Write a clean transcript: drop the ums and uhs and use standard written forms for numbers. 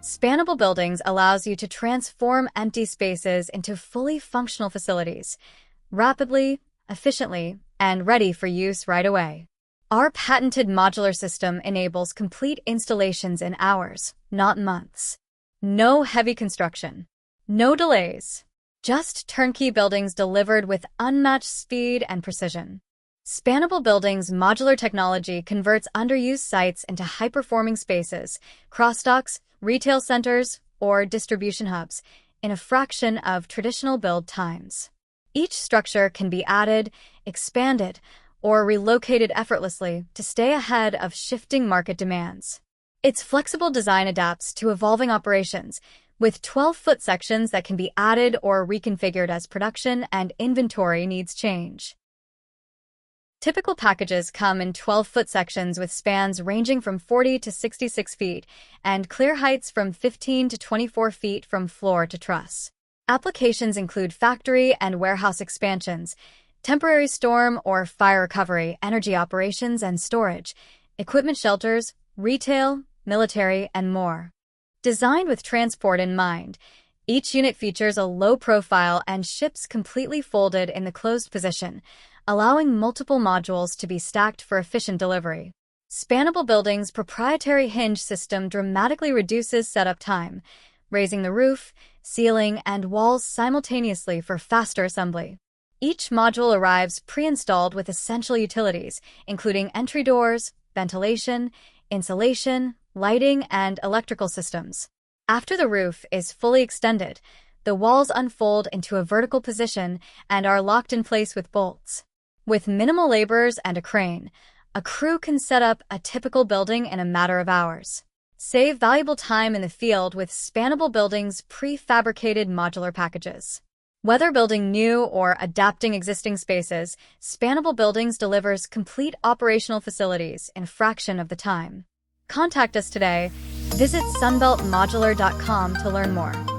Spanable buildings allows you to transform empty spaces into fully functional facilities, rapidly, efficiently, and ready for use right away. Our patented modular system enables complete installations in hours, not months. No heavy construction, no delays, just turnkey buildings delivered with unmatched speed and precision. Spanable Buildings' modular technology converts underused sites into high-performing spaces, cross-docks, retail centers, or distribution hubs in a fraction of traditional build times. Each structure can be added, expanded, or relocated effortlessly to stay ahead of shifting market demands. Its flexible design adapts to evolving operations, with 12-foot sections that can be added or reconfigured as production and inventory needs change. Typical packages come in 12-foot sections with spans ranging from 40 to 66 feet and clear heights from 15 to 24 feet from floor to truss. Applications include factory and warehouse expansions, temporary storm or fire recovery, energy operations and storage, equipment shelters, retail, military, and more. Designed with transport in mind, each unit features a low profile and ships completely folded in the closed position, allowing multiple modules to be stacked for efficient delivery. Spanable Buildings' proprietary hinge system dramatically reduces setup time, raising the roof, ceiling, and walls simultaneously for faster assembly. Each module arrives pre-installed with essential utilities, including entry doors, ventilation, insulation, lighting, and electrical systems. After the roof is fully extended, the walls unfold into a vertical position and are locked in place with bolts. With minimal laborers and a crane, a crew can set up a typical building in a matter of hours. Save valuable time in the field with Spanable Buildings' prefabricated modular packages. Whether building new or adapting existing spaces, Spanable Buildings delivers complete operational facilities in a fraction of the time. Contact us today. Visit sunbeltmodular.com to learn more.